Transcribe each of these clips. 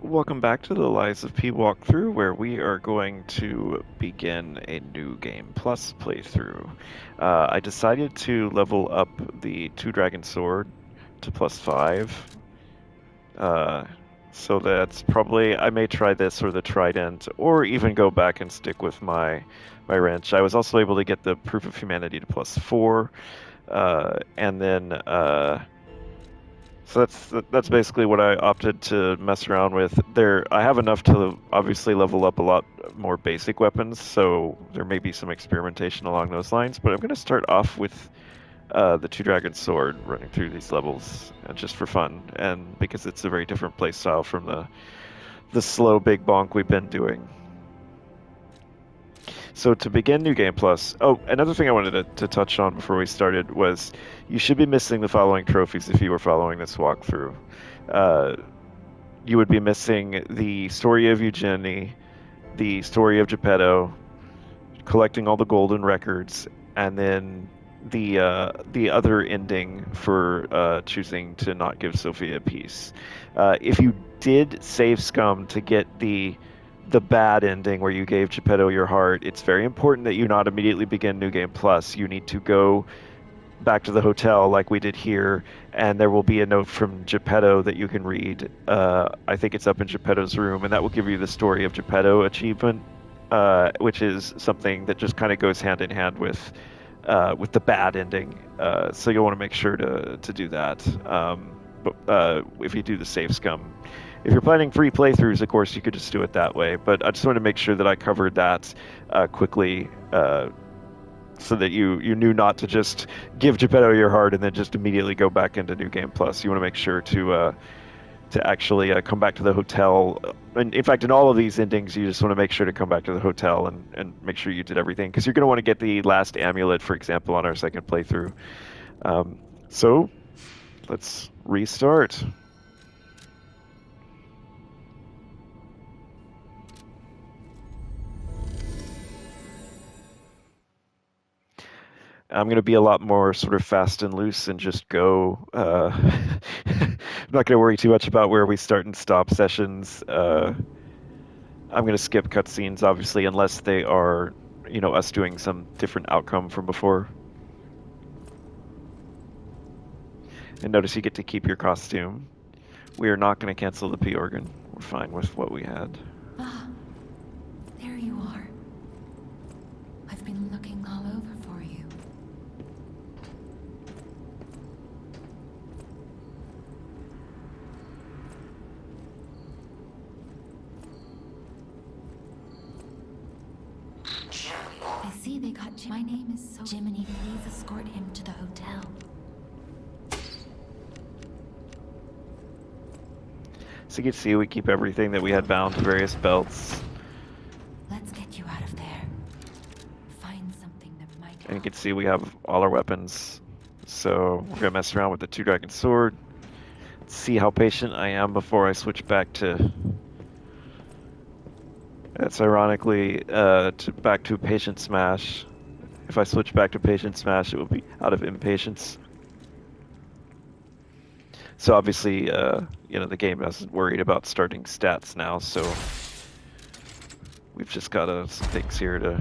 Welcome back to the Lies of P walkthrough, where we are going to begin a new game plus playthrough. I decided to level up the Two Dragon Sword to +5. Uh, so that's probably, I may try this or the Trident, or even go back and stick with my wrench. I was also able to get the Proof of Humanity to +4, and then so that's basically what I opted to mess around with. I have enough to obviously level up a lot more basic weapons, so there may be some experimentation along those lines. But I'm going to start off with the Two Dragon Sword, running through these levels just for fun, and because it's a very different playstyle from the slow big bonk we've been doing. So to begin New Game Plus, oh, another thing I wanted to touch on before we started was you should be missing the following trophies if you were following this walkthrough. Uh, you would be missing the story of Eugenie, the story of Geppetto, collecting all the golden records, and then the other ending for choosing to not give Sophia peace. If you did save scum to get the bad ending where you gave Geppetto your heart, it's very important that you not immediately begin New Game Plus. You need to go back to the hotel like we did here, and there will be a note from Geppetto that you can read. I think it's up in Geppetto's room, and that will give you the story of Geppetto achievement, which is something that just kind of goes hand in hand with the bad ending. So you'll want to make sure to do that. But if you do the save scum, if you're planning free playthroughs, of course, you could just do it that way. But I just wanted to make sure that I covered that quickly, so that you knew not to just give Geppetto your heart and then just immediately go back into New Game Plus. You want to make sure to actually come back to the hotel. And in fact, in all of these endings, you just want to make sure to come back to the hotel and make sure you did everything, because you're going to want to get the last amulet, for example, on our second playthrough. So let's restart. I'm going to be a lot more sort of fast and loose and just go. I'm not going to worry too much about where we start and stop sessions. I'm going to skip cutscenes, obviously, unless they are, us doing some different outcome from before. And notice you get to keep your costume. We are not going to cancel the P organ. We're fine with what we had. Ah, there you are. I've been looking all over for you. I see they got Jim. My name is Jiminy. Please escort him to the hotel. So you can see we keep everything that we had bound to various belts. Let's get you out of there. Find something that might help. And you can see we have all our weapons. So we're gonna mess around with the Two Dragon Sword. See how patient I am before I switch back to. That's ironically back to Patient Smash. If I switch back to Patient Smash, it will be out of impatience. So obviously, the game isn't worried about starting stats now, so we've just got some things here to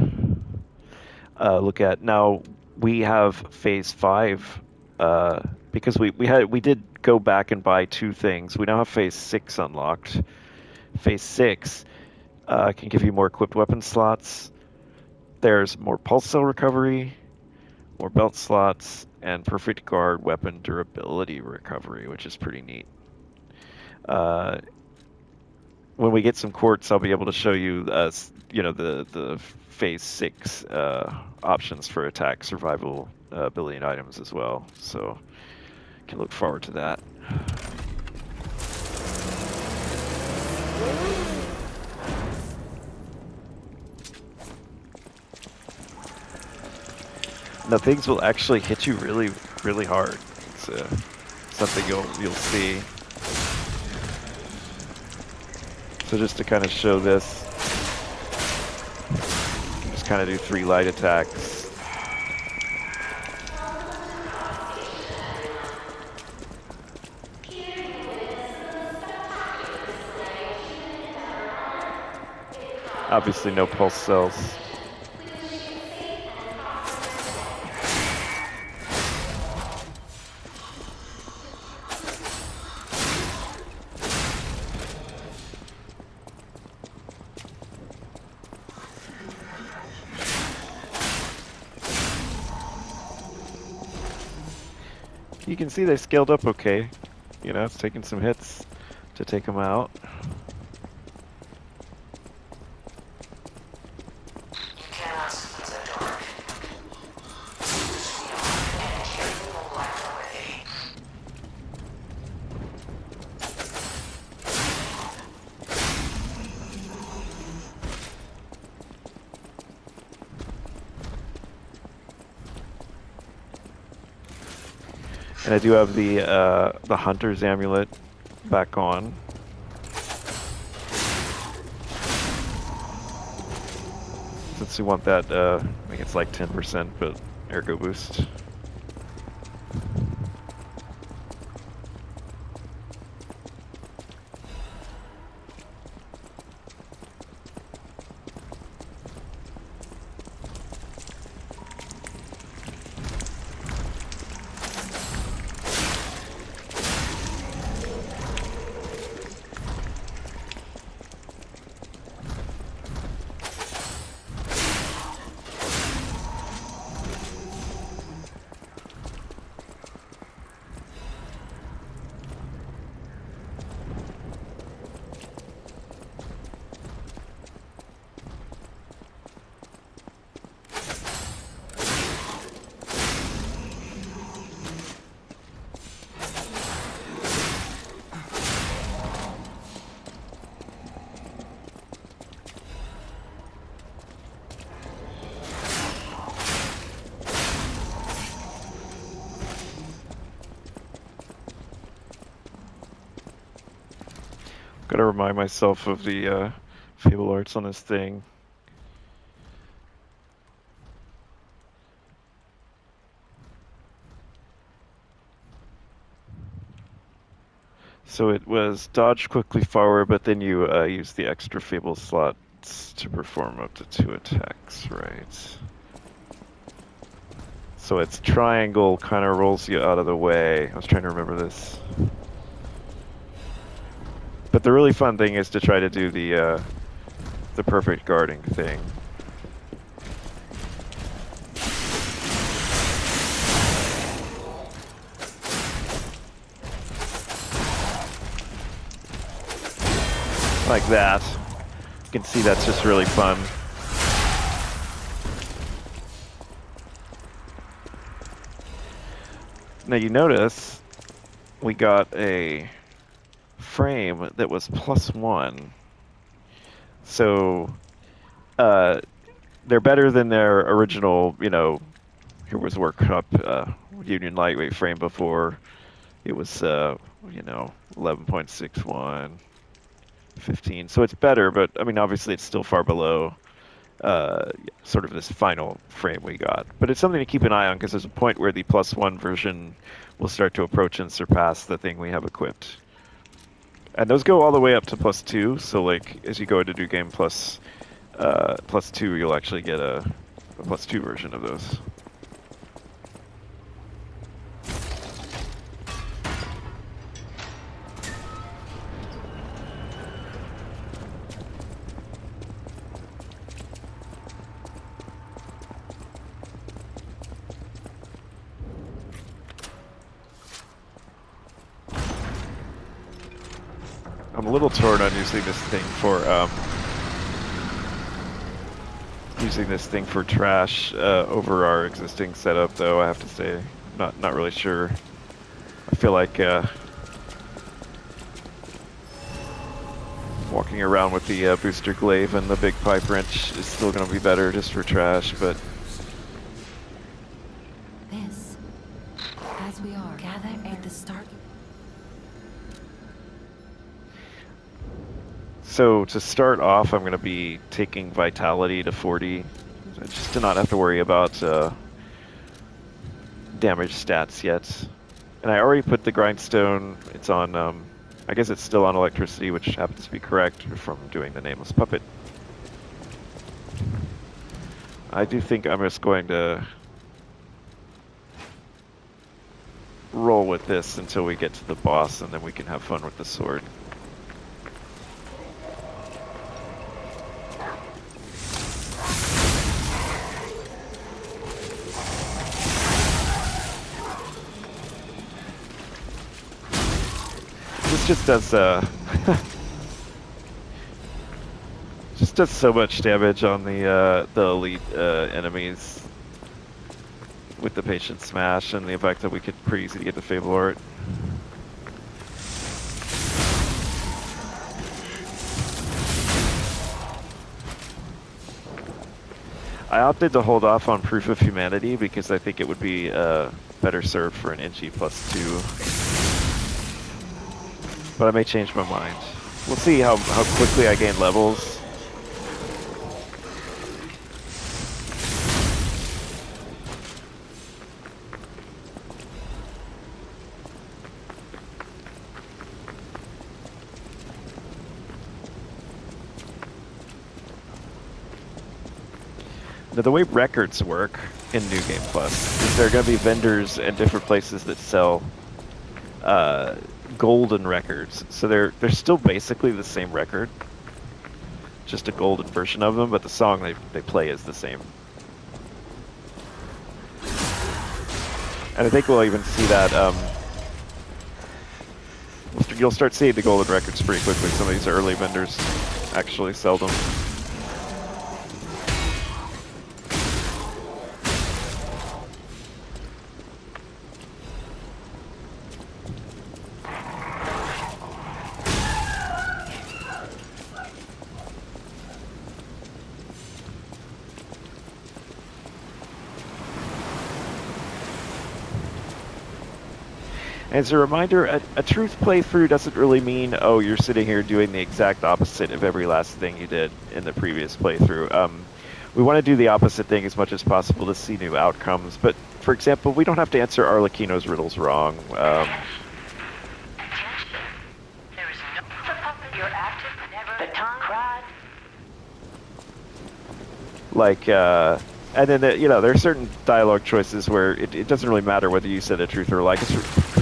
look at. Now, we have Phase 5, because we did go back and buy 2 things. We now have Phase 6 unlocked. Phase 6 can give you more equipped weapon slots. There's more pulse cell recovery, more belt slots, and perfect guard weapon durability recovery, which is pretty neat. When we get some quartz, I'll be able to show you, the Phase 6 options for attack, survival, ability, and items as well. So, can look forward to that. Now things will actually hit you really, really hard. It's something you'll see. So just to kind of show this, just kind of do 3 light attacks. Obviously no pulse cells. You can see they scaled up okay. You know, it's taking some hits to take them out. And I do have the Hunter's Amulet back on. Since we want that, I think it's like 10%, but ergo boost. Gotta remind myself of the Fable Arts on this thing. So it was dodge quickly forward, but then you use the extra Fable slots to perform up to 2 attacks, right? So it's triangle kind of rolls you out of the way. I was trying to remember this. But the really fun thing is to try to do the perfect guarding thing. Like that. You can see that's just really fun. Now you notice we got a frame that was +1. So they're better than their original, you know, here was Workup Union Lightweight frame before. It was, you know, 11.61, 15. So it's better, but I mean, obviously it's still far below sort of this final frame we got. But it's something to keep an eye on because there's a point where the +1 version will start to approach and surpass the thing we have equipped. And those go all the way up to +2, so like as you go into New Game +2, you'll actually get a +2 version of those. I'm a little torn on using this thing for trash over our existing setup, though. I have to say, not really sure. I feel like walking around with the booster glaive and the big pipe wrench is still going to be better just for trash, but This, as we are gathered at the start. So to start off, I'm going to be taking Vitality to 40, just to not have to worry about damage stats yet. And I already put the Grindstone, it's on, I guess it's still on Electricity, which happens to be correct from doing the Nameless Puppet. I do think I'm just going to roll with this until we get to the boss, and then we can have fun with the sword. This just does just does so much damage on the elite enemies with the patient smash and the fact that we could pretty easily get the Fable Art. I opted to hold off on Proof of Humanity because I think it would be better served for an Inchi +2. But I may change my mind. We'll see how quickly I gain levels. Now, the way records work in New Game Plus is there are going to be vendors and different places that sell golden records. So they're still basically the same record, just a golden version of them, but the song they play is the same. And I think we'll even see that. You'll start seeing the golden records pretty quickly. Some of these early vendors actually sell them. As a reminder, a truth playthrough doesn't really mean, oh, you're sitting here doing the exact opposite of every last thing you did in the previous playthrough. We want to do the opposite thing as much as possible to see new outcomes, but for example, we don't have to answer Arlecchino's riddles wrong. And then, you know, there are certain dialogue choices where it doesn't really matter whether you said a truth or a lie, because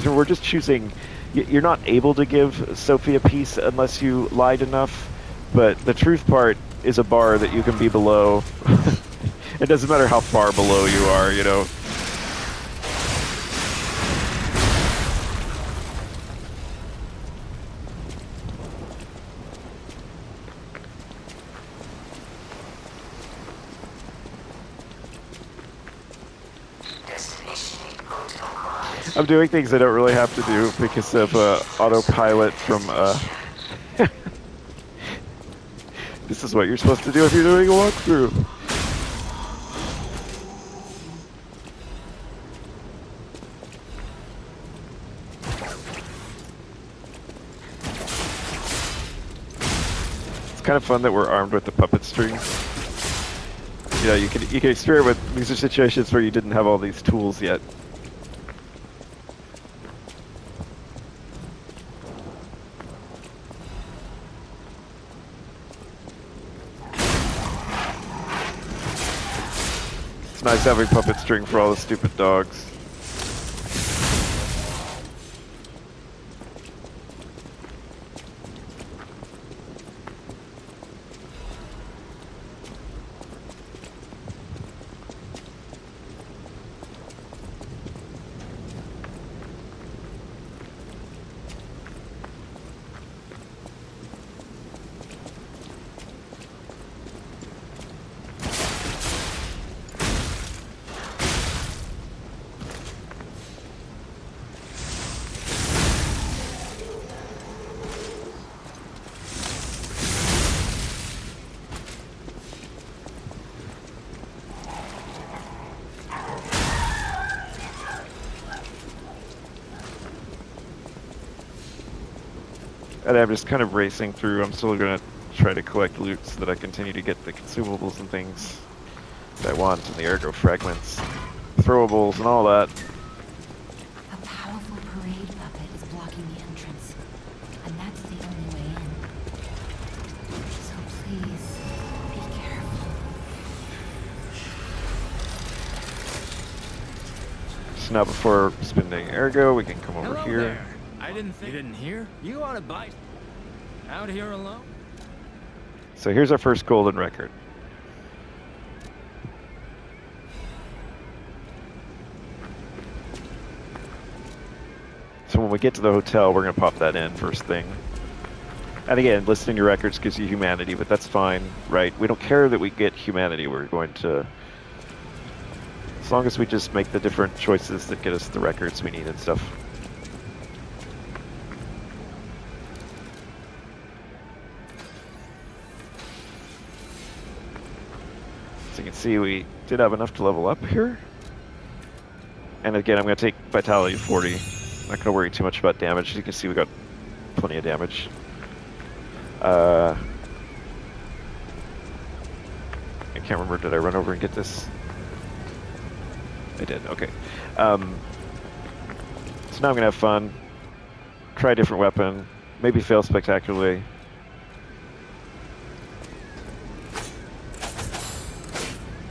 we're just choosing. You're not able to give Sophie a piece unless you lied enough, but the truth part is a bar that you can be below. It doesn't matter how far below you are, you know. I'm doing things I don't really have to do because of autopilot from This is what you're supposed to do if you're doing a walkthrough. It's kind of fun that we're armed with the puppet strings. You know, you can experiment with these are situations where you didn't have all these tools yet. It's nice having puppet string for all the stupid dogs. And I'm just kind of racing through. I'm still going to try to collect loot so that I continue to get the consumables and things that I want, and the ergo fragments, throwables, and all that. A powerful parade puppet is blocking the entrance, and that's the only way in. So please, be careful. So now before spending ergo, we can come over Hello here. there. I didn't think you didn't hear. You ought to buy out here alone. So here's our first golden record. So when we get to the hotel, we're going to pop that in first thing. And again, listing your records gives you humanity, but that's fine, right? We don't care that we get humanity. We're going to, as long as we just make the different choices that get us the records we need and stuff. So you can see we did have enough to level up here. And again, I'm going to take Vitality 40. I'm not going to worry too much about damage. As you can see, we got plenty of damage. I can't remember, did I run over and get this? I did, okay. So now I'm going to have fun. Try a different weapon. Maybe fail spectacularly.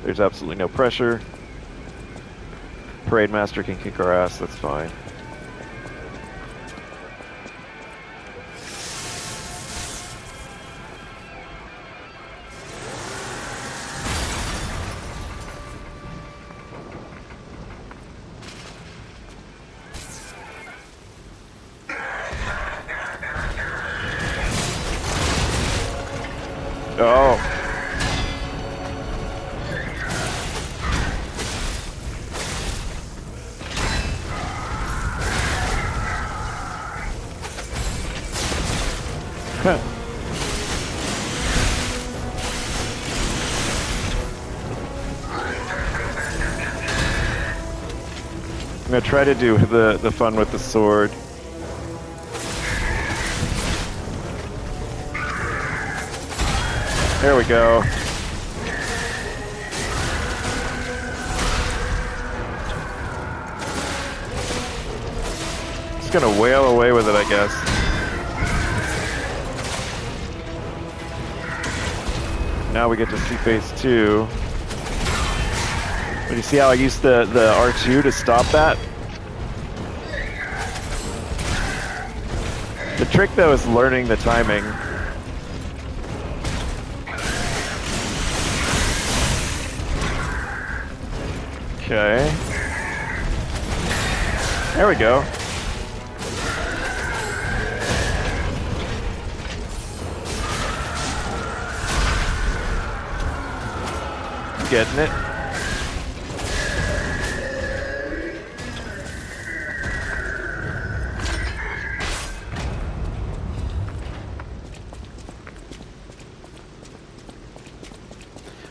There's absolutely no pressure. Parade Master can kick our ass, that's fine. Oh. Huh. I'm gonna try to do the fun with the sword. There we go. Just gonna wail away with it, I guess. Now we get to see phase 2. But you see how I used the R2 to stop that? The trick though is learning the timing. Okay. There we go. Getting it.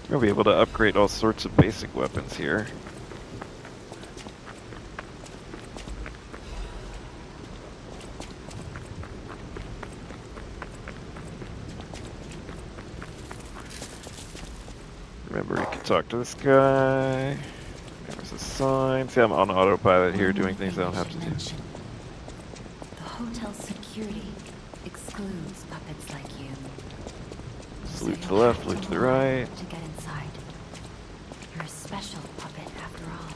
We'll be able to upgrade all sorts of basic weapons here. Remember, you can talk to this guy. There's a sign. See, I'm on autopilot here doing things I don't have to do. The hotel's security excludes puppets like you. Salute to the left, salute to the right. To get inside. You're a special puppet after all.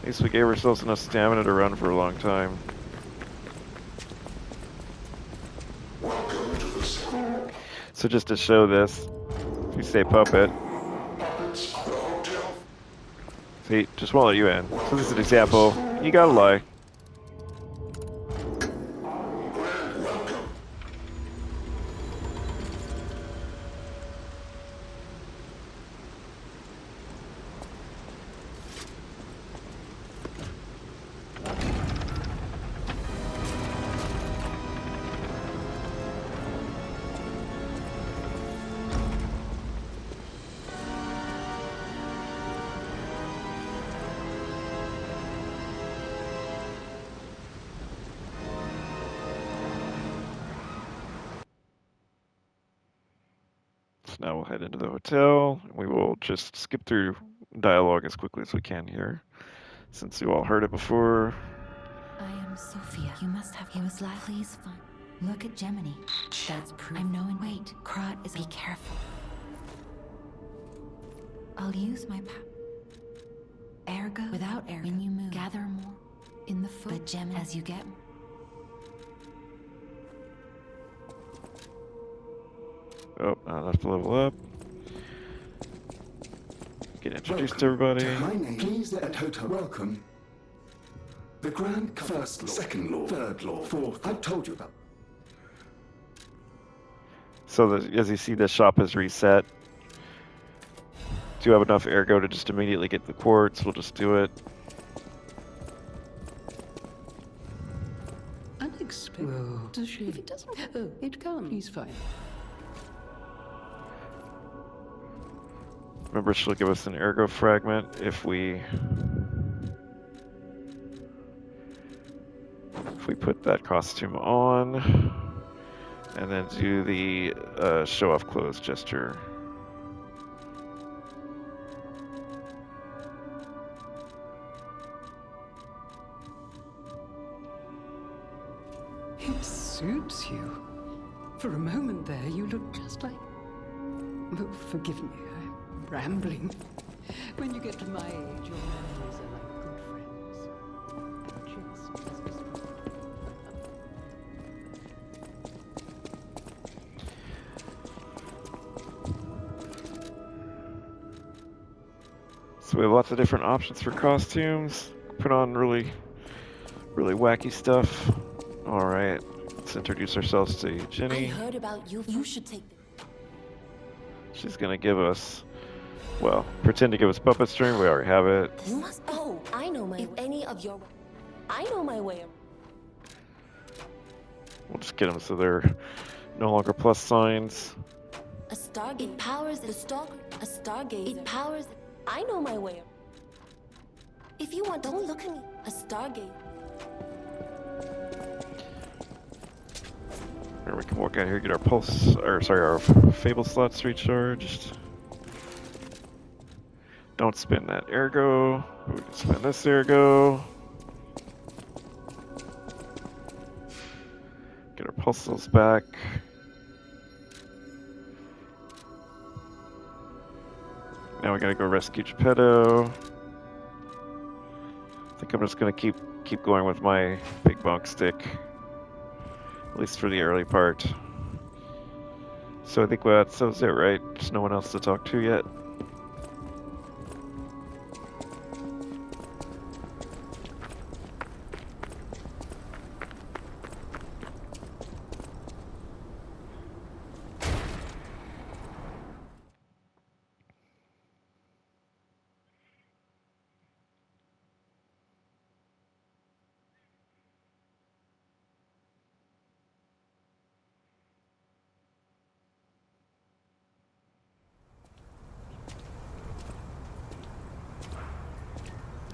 At least we gave ourselves enough stamina to run for a long time. So just to show this, if you say puppet, see, just won't let you in. So this is an example. You gotta lie. now we'll head into the hotel. We will just skip through dialogue as quickly as we can here, since you all heard it before. I am Sophia. You must have. He was like, please find. Look at Gemini. That's proof. I'm knowing. Wait, Krat is. Be careful. I'll use my power. Ergo, without ergo, when you move, gather more in the foot. But Gemini, as you get. Oh, not enough to level up. Get introduced to everybody. My name, please at hotel. Welcome. The Grand First Law, Second Law, Third Law, Fourth. I've told you about. So as you see, the shop is reset. Do you have enough ergo to just immediately get the quartz? We'll just do it. Unexpected. Whoa. Does she? If it doesn't. Oh, it comes. He's fine. Remember, she'll give us an ergo fragment if we put that costume on, and then do the show off clothes gesture. It suits you. For a moment there, you look just like. Oh, forgive me, I'm rambling. When you get to my age, your memories are like good friends. Just as So we have lots of different options for costumes. Put on really wacky stuff. All right, let's introduce ourselves to Jenny. I heard about you. You should take them. She's gonna give us, well, pretend to give us puppet string. We already have it. You must. Oh, I know my. If any of your, I know my way. We'll just get them so they're no longer plus signs. A stargate. It powers the star. A stargate. It powers. I know my way. If you want, don't look at me. A stargate. Here, we can walk out here, get our pulse, or sorry, our fable slots recharged. Don't spin that ergo. We can spin this ergo. Get our pulses back. Now we gotta go rescue Geppetto. I think I'm just gonna keep going with my big bonk stick. At least for the early part. So I think that's it, right? There's no one else to talk to yet.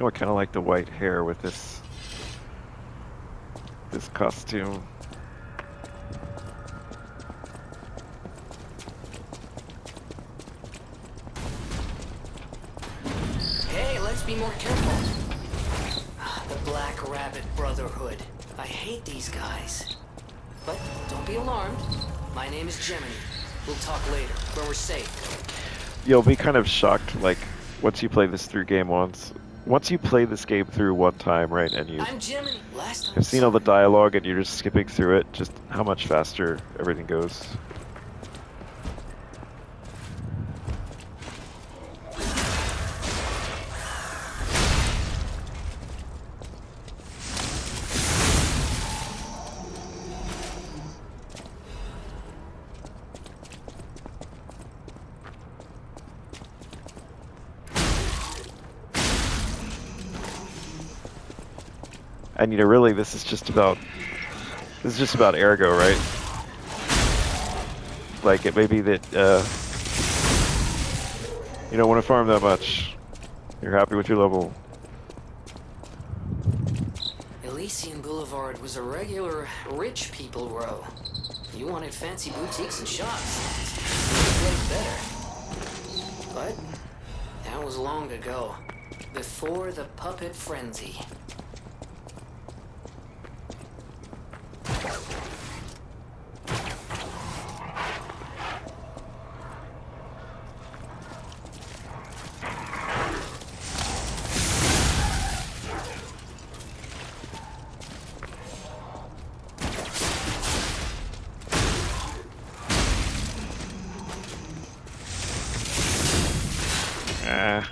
Oh, I kind of like the white hair with this costume. Hey, let's be more careful. The Black Rabbit Brotherhood. I hate these guys. But don't be alarmed. My name is Gemini. We'll talk later, when we're safe. You'll be kind of shocked, like, once you play this through game once. Once you play this game through one time, right, and you I'm Gemini. Last time have seen all the dialogue and you're just skipping through it, just how much faster everything goes. And really, this is just about ergo, right? Like, it may be that you don't want to farm that much. You're happy with your level. Elysian Boulevard was a regular rich people row. You wanted fancy boutiques and shops. getting better. But that was long ago, before the puppet frenzy. Ah.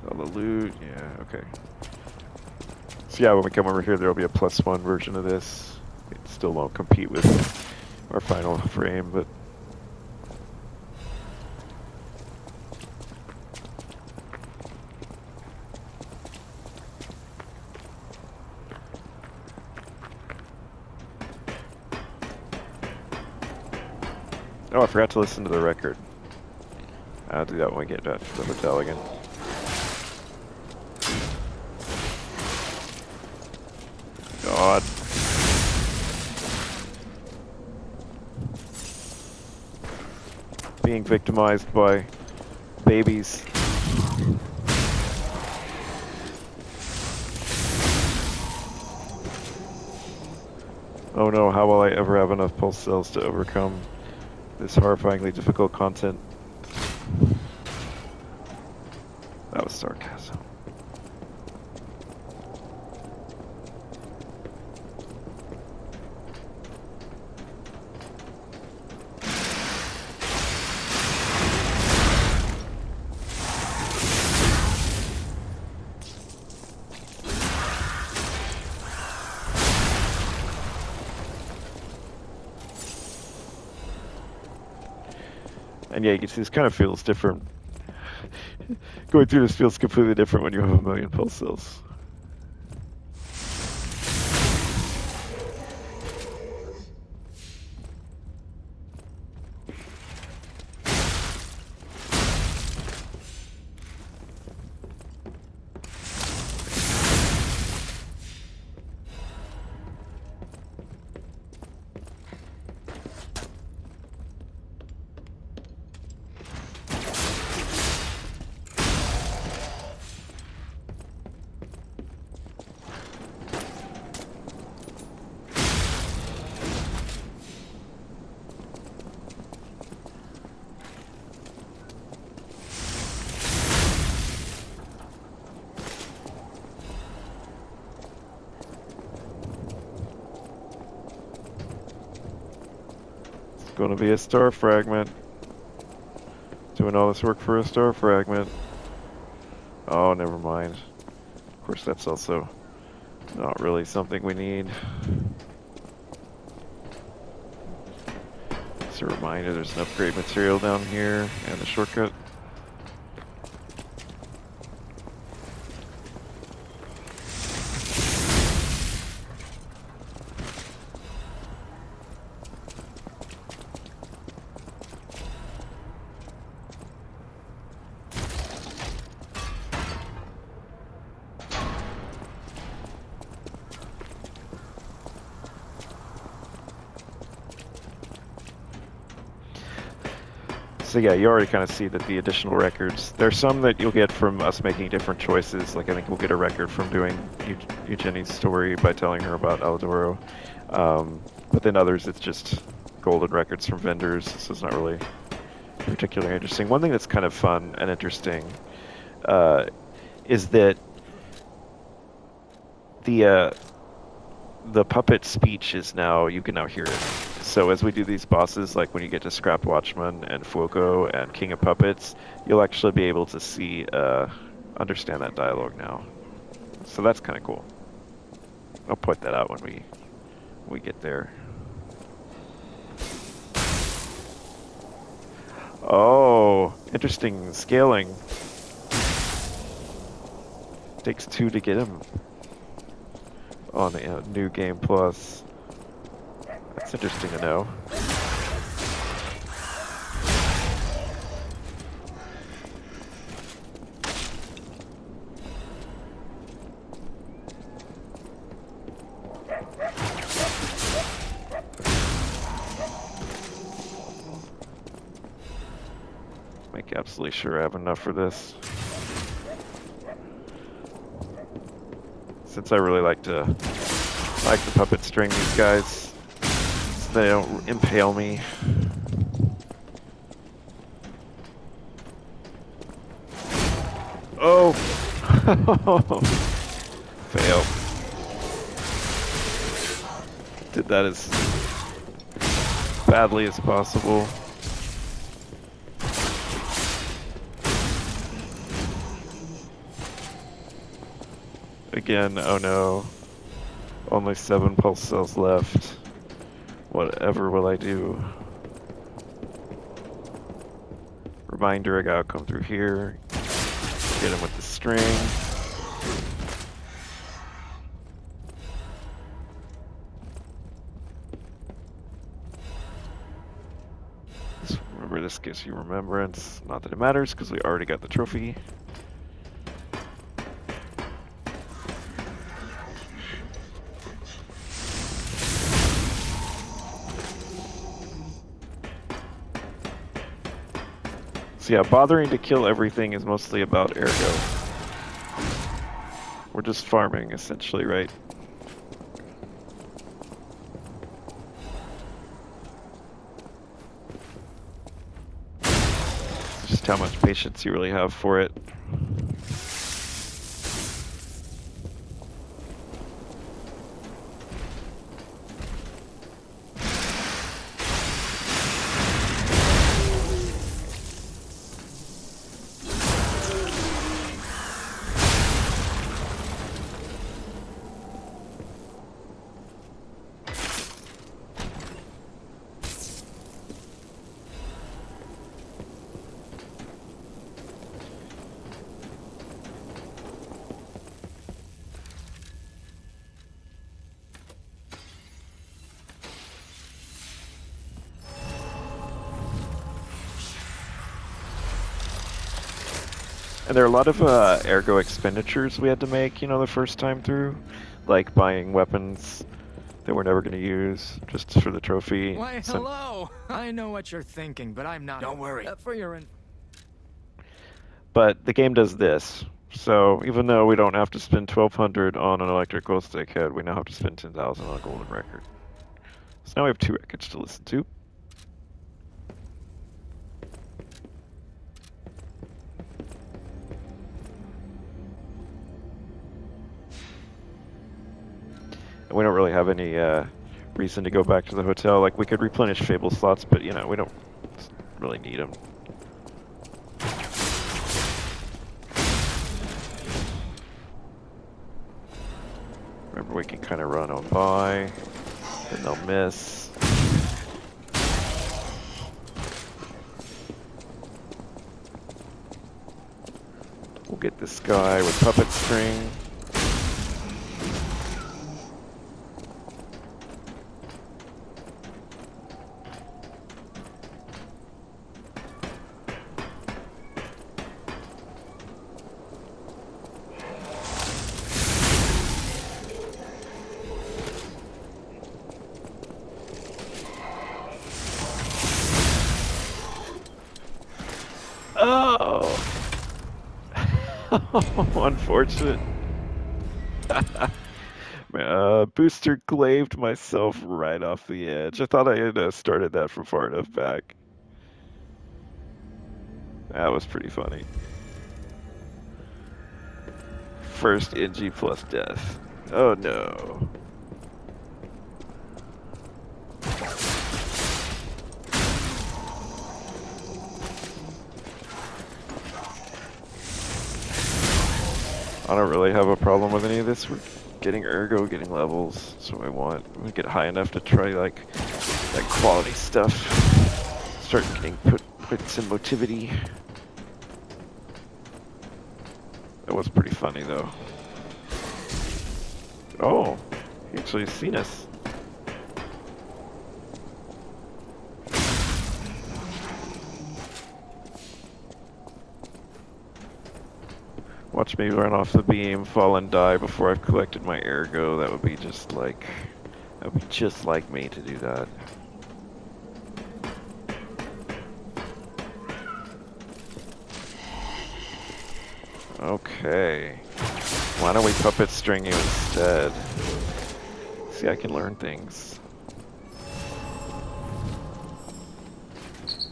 All the loot, yeah, okay. So yeah, when we come over here, there'll be a +1 version of this. It still won't compete with our final frame, but oh, I forgot to listen to the record. I'll do that when we get back to the hotel again. God. Being victimized by babies. Oh no, how will I ever have enough pulse cells to overcome this horrifyingly difficult content? That was sarcasm. And yeah, you can see this kind of feels different. Going through this feels completely different when you have 1,000,000 pulse cells. Gonna be a star fragment. Doing all this work for a star fragment. Oh, never mind. Of course, that's also not really something we need. Just a reminder, there's an upgrade material down here and a shortcut. So yeah, you already kind of see that the additional records, there's some that you'll get from us making different choices. Like I think we'll get a record from doing Eugenie's story by telling her about Aldoro. But then others, it's just golden records from vendors, so it's not really particularly interesting. One thing that's kind of fun and interesting is that the puppet speech is now, you can now hear it. So as we do these bosses, like when you get to Scrapped Watchman and Fuoco and King of Puppets, you'll actually be able to see, understand that dialogue now. So that's kind of cool. I'll point that out when we get there. Oh, interesting scaling. Takes 2 to get him on the New Game Plus. That's interesting to know. Make absolutely sure I have enough for this. Since I really like to puppet string these guys, so they don't impale me. Oh! Fail. Did that as badly as possible. Again, oh no. Only 7 pulse cells left. Whatever will I do? Reminder, I gotta come through here. Get him with the string. Remember, this gives you remembrance. Not that it matters, because we already got the trophy. So yeah, bothering to kill everything is mostly about ergo. We're just farming, essentially, right? Just how much patience you really have for it. And there are a lot of ergo expenditures we had to make, you know, the first time through. Like buying weapons that we're never going to use, just for the trophy. Why, hello! I know what you're thinking, but I'm not. Don't worry. For your But the game does this. So even though we don't have to spend 1,200 on an electric glow stick head, we now have to spend 10,000 on a golden record. So now we have 2 records to listen to. And we don't really have any reason to go back to the hotel. Like, we could replenish Fable slots, but, you know, we don't really need them. Remember, we can kind of run on by, then they'll miss. We'll get this guy with puppet string. Oh! Unfortunate. Booster glaved myself right off the edge. I thought I had started that from far enough back. That was pretty funny. First NG plus death. Oh no. I don't really have a problem with any of this. We're getting ergo, getting levels. That's what I want. We get high enough to try like that quality stuff. Start getting put some motivity. That was pretty funny though. Oh, he actually seen us. Watch me run off the beam, fall and die before I've collected my ergo. That would be just like me to do that. Okay. Why don't we puppet string you instead? See, I can learn things.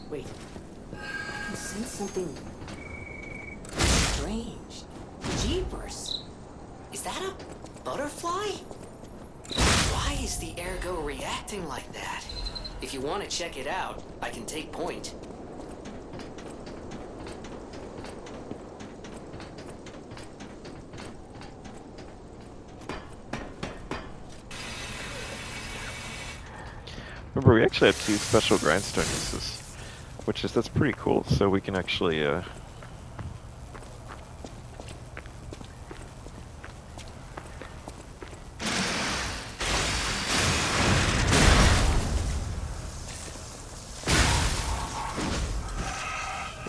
Wait. I can sense something strange. Jeepers. Is that a butterfly? Why is the ergo reacting like that? If you want to check it out, I can take point. Remember, we actually have 2 special grindstone uses, that's pretty cool. So we can actually,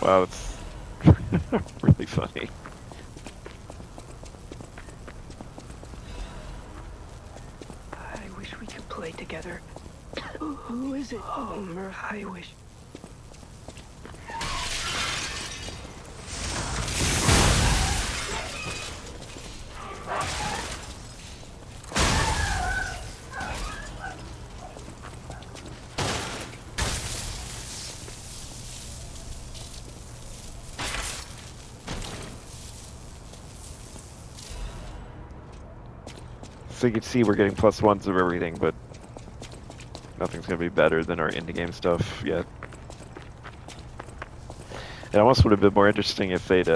wow, that's really funny. I wish we could play together. Who is it? Oh, Murph, I wish. So you can see we're getting +1s of everything, but nothing's gonna be better than our indie-game stuff yet. It almost would have been more interesting if they'd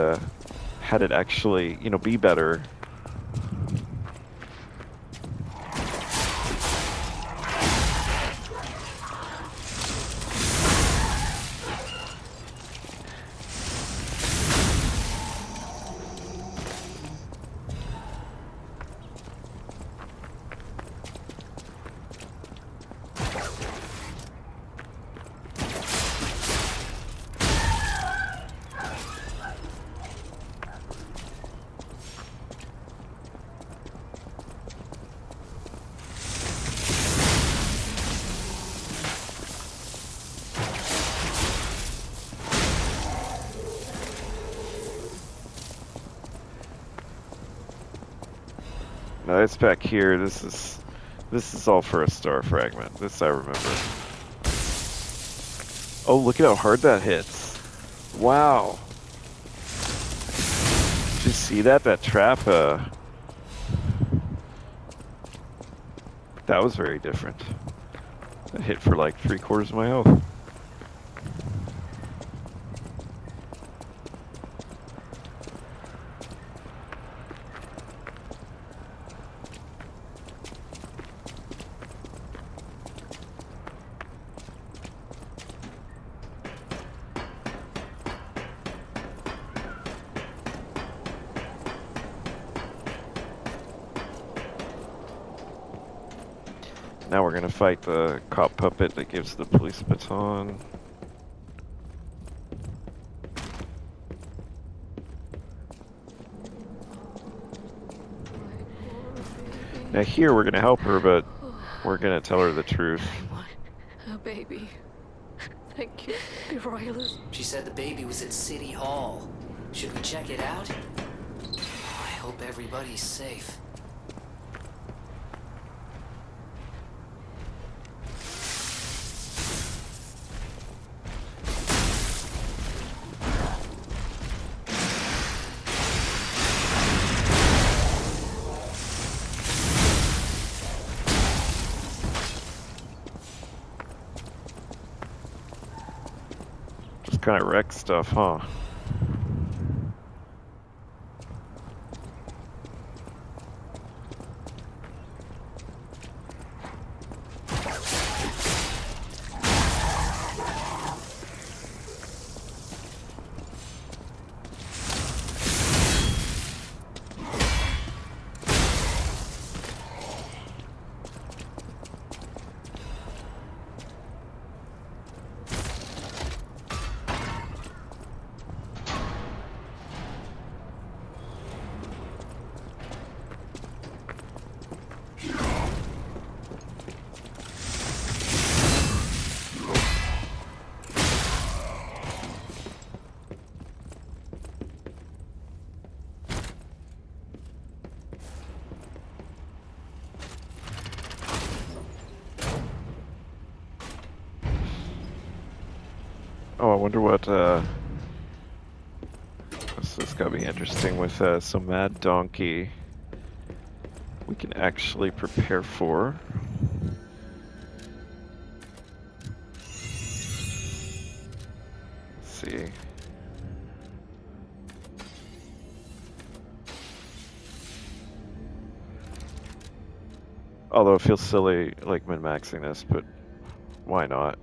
had it actually, you know, be better. Now this back here, this is all for a star fragment. This I remember. Oh, look at how hard that hits. Wow. Did you see that? That trap, that was very different. That hit for like 3/4 of my health. Now we're gonna fight the cop puppet that gives the police baton. Now here we're gonna help her, but we're gonna tell her the truth. I want a baby. Thank you, Royalist. She said the baby was at City Hall. Should we check it out? I hope everybody's safe. Just kind of wreck stuff, huh? wonder what, this is gonna be interesting with, some Mad Donkey. We can actually prepare for. Let's see. Although it feels silly, like, min-maxing this, but why not?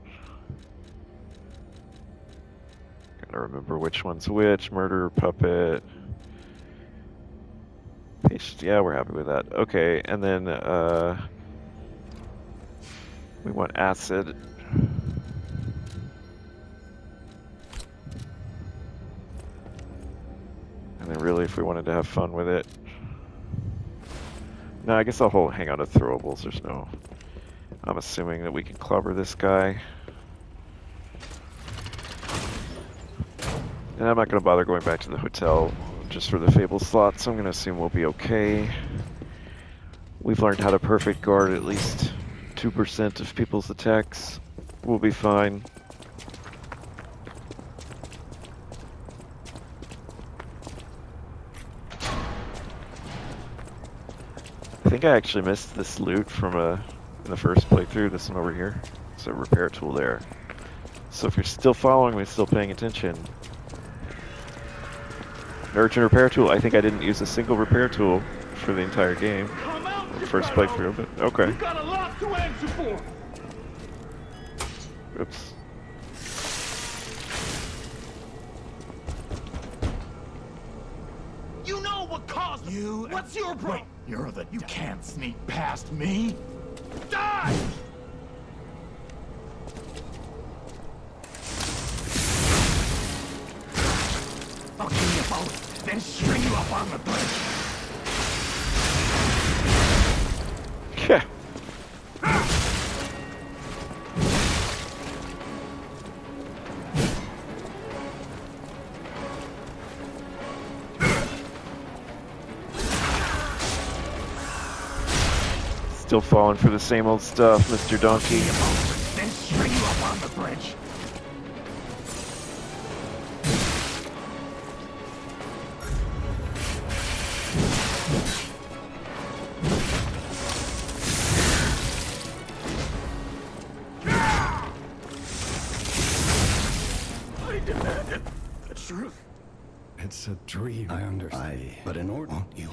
Gotta remember which one's which. Murder, puppet. Patient, yeah, we're happy with that. Okay, and then, we want acid. And then really, if we wanted to have fun with it. No, I guess I'll hang on to throwables. There's no... I'm assuming that we can clobber this guy. And I'm not going to bother going back to the hotel just for the Fable slot, so I'm going to assume we'll be okay. We've learned how to perfect guard at least 2% of people's attacks. We'll be fine. I think I actually missed this loot from in the first playthrough, this one over here. It's a repair tool there. So if you're still following me, still paying attention. An urgent repair tool. I think I didn't use a single repair tool for the entire game. The first playthrough, but okay. You've got a lot to answer for. Oops. You know what caused you. What's your problem? Wait, you're the... You can't sneak past me. Die! I'll kill you both, then string you up on the bridge. Yeah. Still falling for the same old stuff, Mr. Donkey. Then string you up on the bridge. I demanded the truth. It's a dream. I understand. But in order, won't you?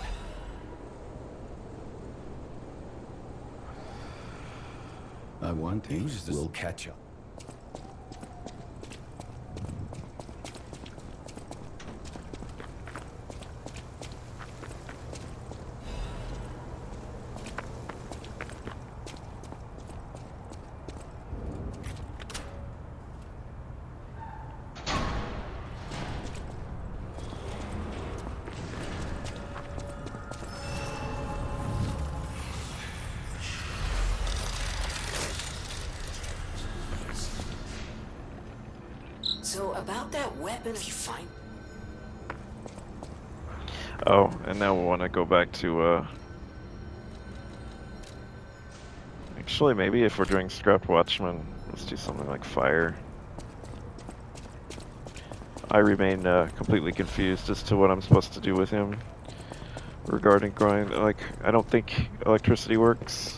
I want to. We'll catch up. So about that weapon, if you find... Oh, and now we want to go back to, actually, maybe if we're doing scrapped Watchman, let's do something like fire. I remain completely confused as to what I'm supposed to do with him regarding grind. Like, I don't think electricity works.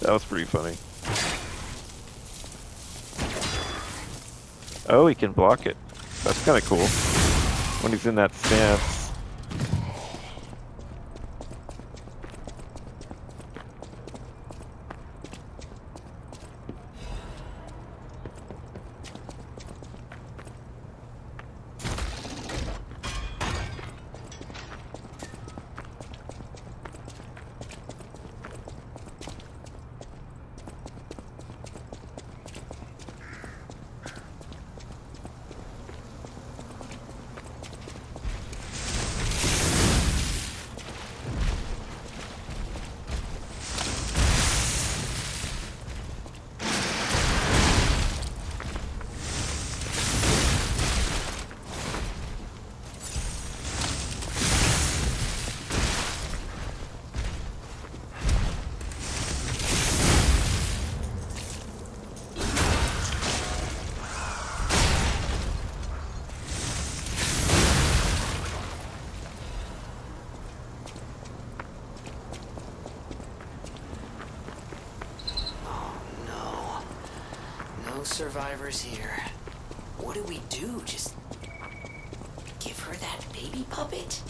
That was pretty funny. Oh, he can block it. That's kind of cool. When he's in that stance. survivors here. What do we do? Just give her that baby puppet?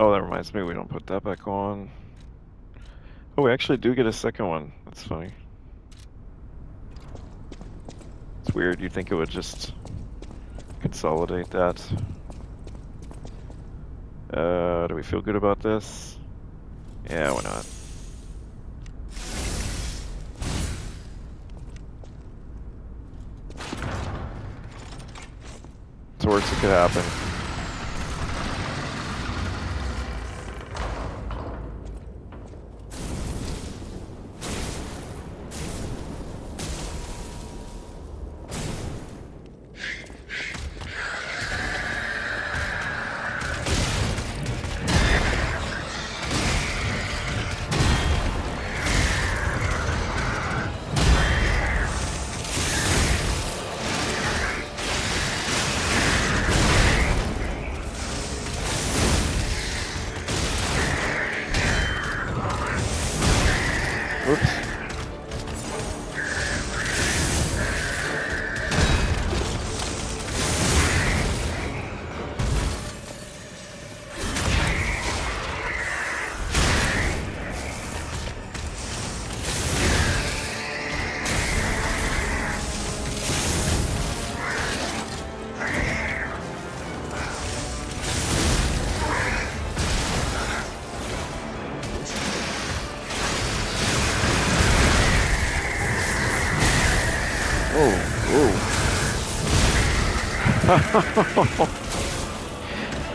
Oh, that reminds me, we don't put that back on. Oh, we actually do get a second one. That's funny. It's weird, you'd think it would just consolidate that. Do we feel good about this? Yeah, why not? It's the worst that could happen.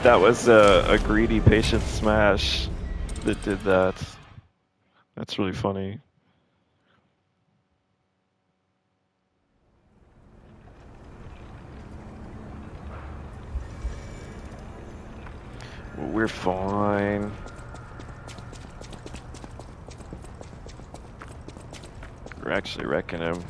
That was a greedy patient smash that did that. That's really funny. We're fine. We're actually wrecking him.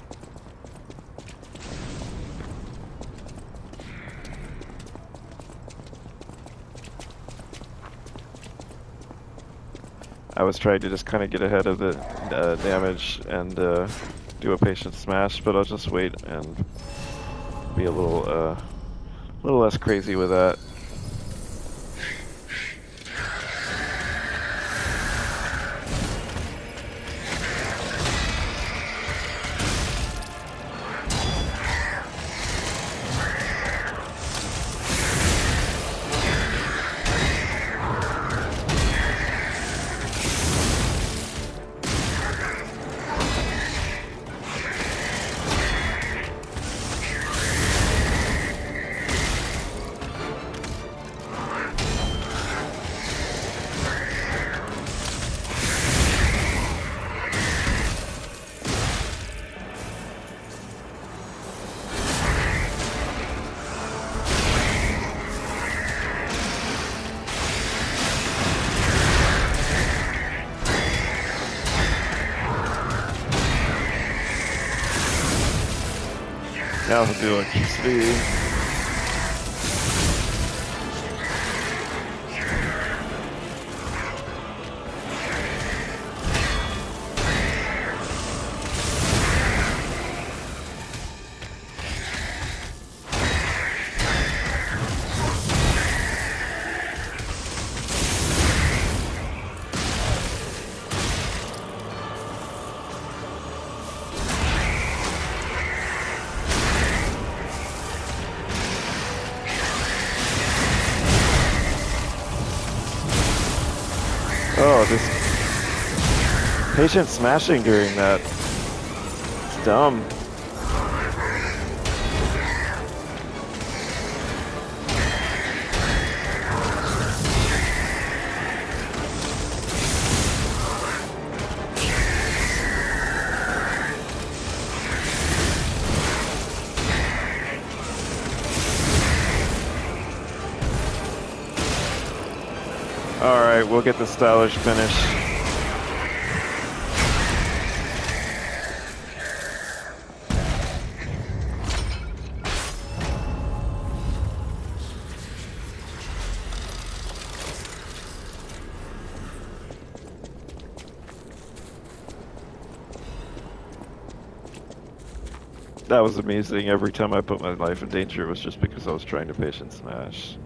I was trying to just kind of get ahead of the damage and do a patient smash, but I'll just wait and be a little less crazy with that. Now I'll do electricity. Oh, this patient smashing during that. It's dumb. Alright, we'll get the stylish finish. That was amazing. Every time I put my life in danger, it was just because I was trying to patient smash.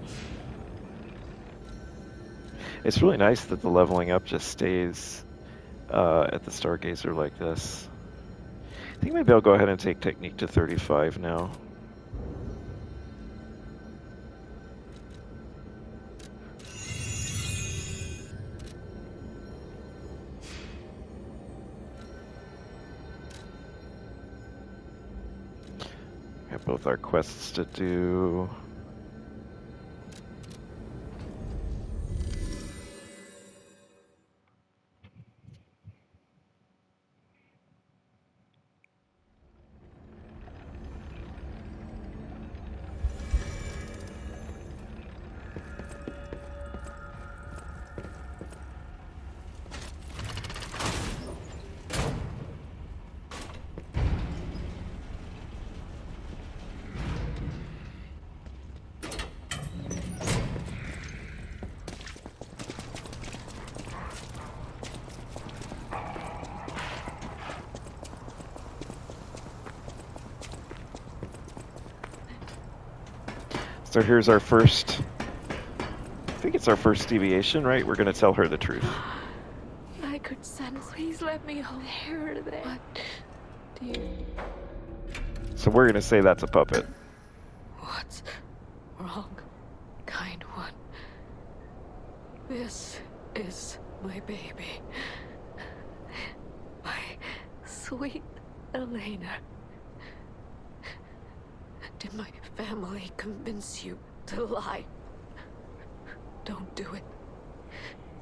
It's really nice that the leveling up just stays at the Stargazer like this. I think maybe I'll go ahead and take Technique to 35 now. We have both our quests to do. So here's our first, I think it's our first deviation, right? We're going to tell her the truth. I could sense. Please let me hold her there. What do you... So we're going to say that's a puppet. What's wrong, kind one? This is my baby. My sweet Elena. Did my family convince you to lie? Don't do it.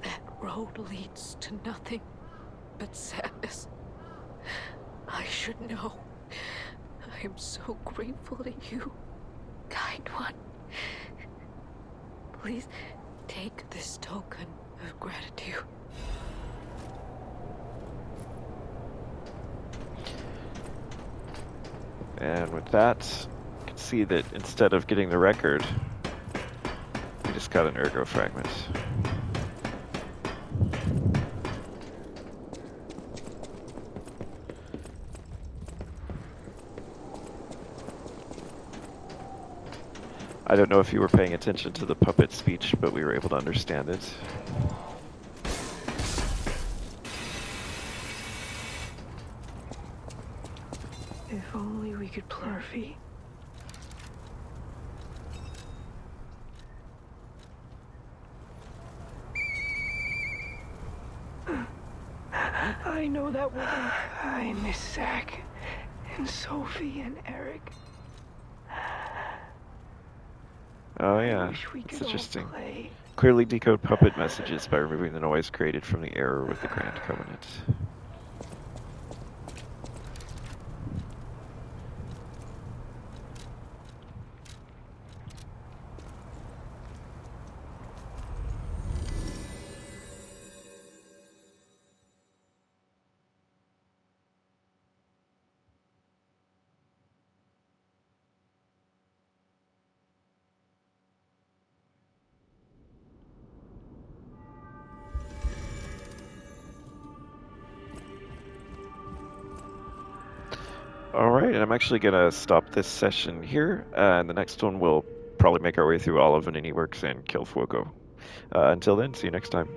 That road leads to nothing but sadness. I should know. I am so grateful to you, kind one. Please take this token of gratitude. And with that, you can see that instead of getting the record, we just got an ergo fragment. I don't know if you were paying attention to the puppet speech, but we were able to understand it. If only we could Plurphy. I know that woman. I miss Zach and Sophie and Eric. Oh yeah, it's interesting. Clearly decode puppet messages by removing the noise created from the error with the Grand Covenant. Alright, and I'm actually going to stop this session here, and the next one we'll probably make our way through all of Vanini Works and kill Fuoco. Until then, see you next time.